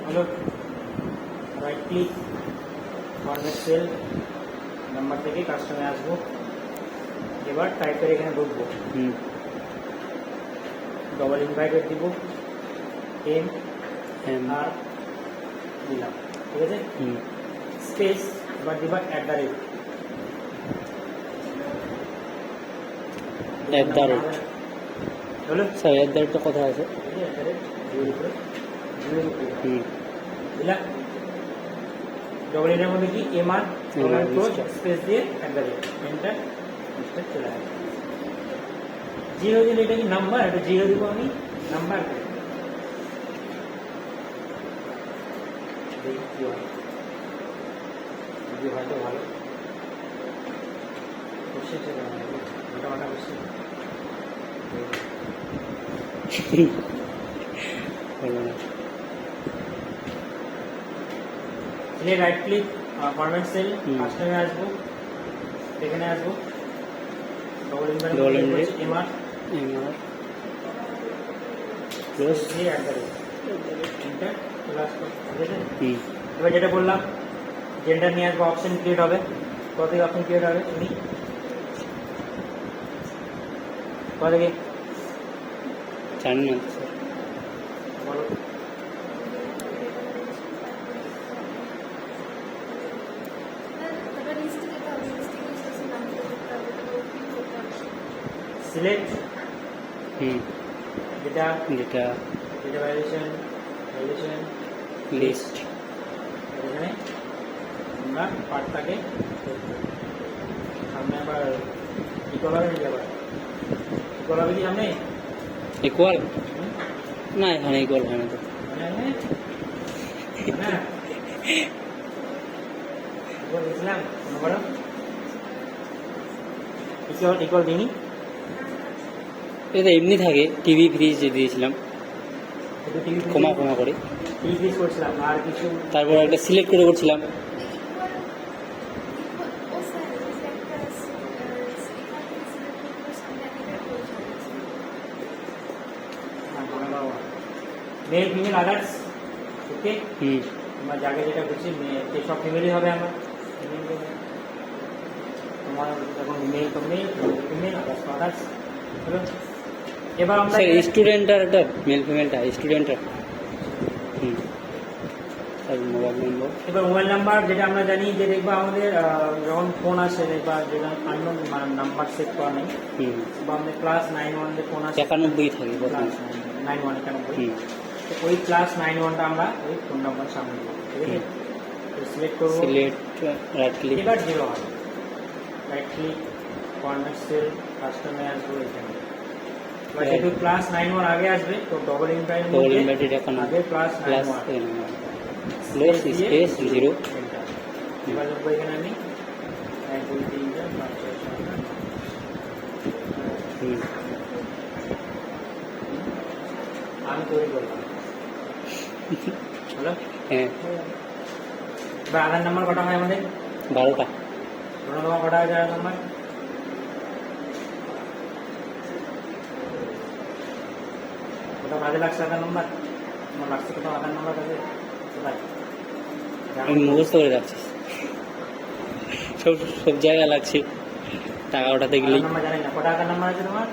হলো right click format cell number থেকে কাস্টমে আসবো, এবার টাইপ করে এখানে ঢুকবো, ডবল ইনভাইটেড দিব, এম আর দিলাম, ঠিক আছে, স্পেস এবার দিবা @, হলো স্যার @টা কোথায় আছে? দিলাম। ডবল এর মধ্যে কি এম আর স্পেস দিয়ে এন্টার চলে আসবে। জিরো দিলে এটা কি নাম্বার, এটা জিরো দিব আমি নাম্বার, দেখি কি হয়, যদি হয়তো ভালো কোশ্চেন চলে মোটামোটা question right click format cell কাস্টমে আসবো, এখানে আসবো, ডবল ইনভাইট এমআর ক্লোজ দিয়ে এন্টার চলে আসবে। এবার যেটা বললাম জেন্ডার নিয়ে আসবো, অপশন ক্রিয়েট হবে, কত থেকে অপশন ক্রিয়েট হবে তুমি কত থেকে জানি না বলো, সিলেক্ট যেটা ভ্যালিডেশন লিস্ট, এখানে আমরা পার্টটাকে সামনে আবার ইকুয়াল হবে নাকি, আবার ইকুয়াল হবে কি সামনে ইকুয়াল না, এখানে ইকুয়াল হয় না তো, দিয়েছিলাম ইকুয়াল দিইনি, এটা এমনি থাকে, টিভি ফ্রিজ যে দিয়েছিলাম কমা করে, টিভি ফ্রিজ করছিলাম আর কিছু, তারপর একটা সিলেক্ট করে করছিলাম, মেল ফিমেল আদার্স, ওকে তোমার জায়গায় যেটা করছি সব ফ্যামিলি হবে আমার, তোমার যখন মেল তো মেল ফিমেল আদার্স আদার্স হলো। এবার আমরা স্টুডেন্টার একটা মেল ফিমেলটা স্টুডেন্টার, মোবাইল নম্বর, এবার মোবাইল নাম্বার যেটা আমরা জানি যে দেখবা আমাদের যখন ফোন আসে দেখবা যেটা আননোন নাম্বার সেট করা নেই, বা আমাদের ক্লাস 9-1 ফোন আসে 91 থাকে, 91 তো ওই ক্লাস 9-1টা আমরা ওই ফোন নাম্বার সামনে দেবো, ঠিক আছে, তো সিলেক্ট করবো, রাইট ক্লিক, এবার জিরো হবে, রাইট ক্লিক ফরম্যাট সেল কাস্টমে আসবো এখানে, এবার যেহেতু ক্লাস 9-1 আগে আসবে তো ডবল ইনভাইটেড আগে ক্লাস 9-1 ক্লোজ স্পেস 0, এবার লিখবো এখানে আমি 1 2 3 4 5 6 7 আমি তৈরি করলাম, হলো। হ্যাঁ এবার আধার নাম্বার কটা হয় আমাদের 12টা, তোমার কটা হয় আধার নাম্বার, ওটা কাজে লাগছে আধার নাম্বার, তোমার লাগছে কোথাও আধার নাম্বার কাজে কোথায়, আমি মুখস্থ করে রাখছিস, সব জায়গায় লাগছে, টাকা ওঠাতে গেলে নাম্বার জানি না, কটা আধার নাম্বার আছে তোমার,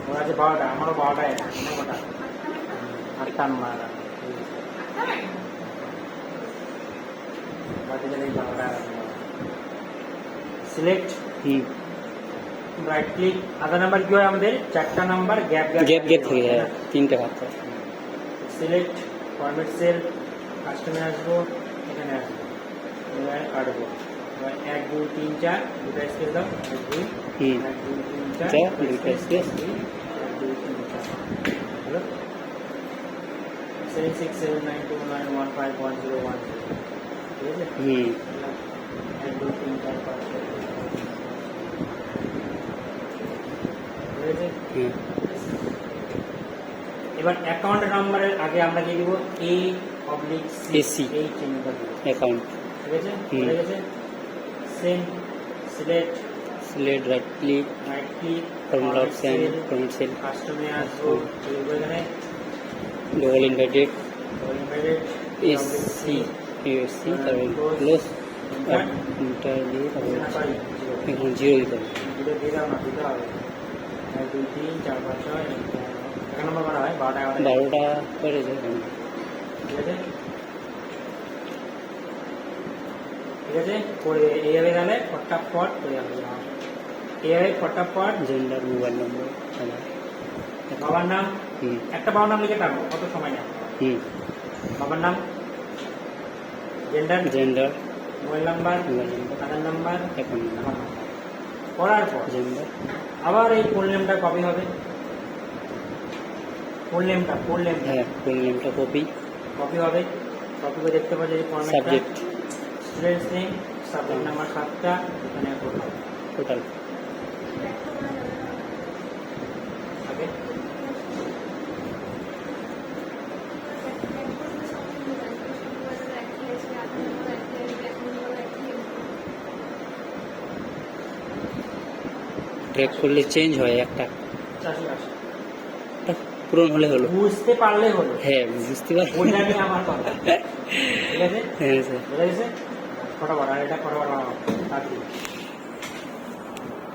ওর আছে 12টা, আমারও 12টা আছে, কটা 8টা নাম্বার সিলেক্ট রাইট ক্লিক, আধার নাম্বার কি হয় আমাদের 4টা নাম্বার গ্যাপ থেকে 3টে ভাগ করে, সিলেক্ট ফরম্যাট সেল কাস্টমে আসবো, এখানে আসবো, এবার কাটবো, এবার 1 2 3 4 দুটো স্পেস দাও, 1 2 3 4 দুটো স্পেস, 1 2 3 4 হলো 7 6 7 9 2 9 1 5 1 0 1 ঠিক আছে, 1 2 3 4 5 6 এবার অ্যাকাউন্ট নাম্বারের আগে আমরা কি দিব A/C এই চিহ্নটা দিব, অ্যাকাউন্ট, ঠিক আছে, হয়ে গেছে, send select right click format cell কাস্টমে আসবো, এখানে double invited immediate SC USC তারপরে ক্লোজ ইন্টার দিয়ে তারপরে এখন জিরো দিতে হবে। দিতে দিতে না দিতে হবে 1 2 3 4 5 6 এক নম্বর করা হয় 12টা 12টা করে যায় ঠিক আছে ঠিক আছে করে এইভাবে গেলে ফটাফট হয়ে যাবে এইভাবে ফটাফট জেন্ডার মোবাইল নম্বর বাবার নাম একটা বাবার নাম লিখে টানো কত সময় নেয় বাবার নাম gender gender mobile number mobile number Aadhaar number account number করার পর জেন্ডার আবার এই ফুল নেমটা কপি হবে ফুল নেমটা হ্যাঁ ফুল নেমটা কপি কপি হবে কপি করে দেখতে পাচ্ছি এই ফরম্যাটটা subject students name subject number 7টা এখানে টোটাল টোটাল ওকে ট্র্যাক করলে চেঞ্জ হয় একটা চাষি আসে পূরণ হলে হলো। বুঝতে পারলে হলো হ্যাঁ বুঝতে পারছি। ওইটা নিয়ে আমার কথা ঠিক আছে হ্যাঁ স্যার বুঝা গেছে ফটাফট আর এটা ফটাফট তাড়াতাড়ি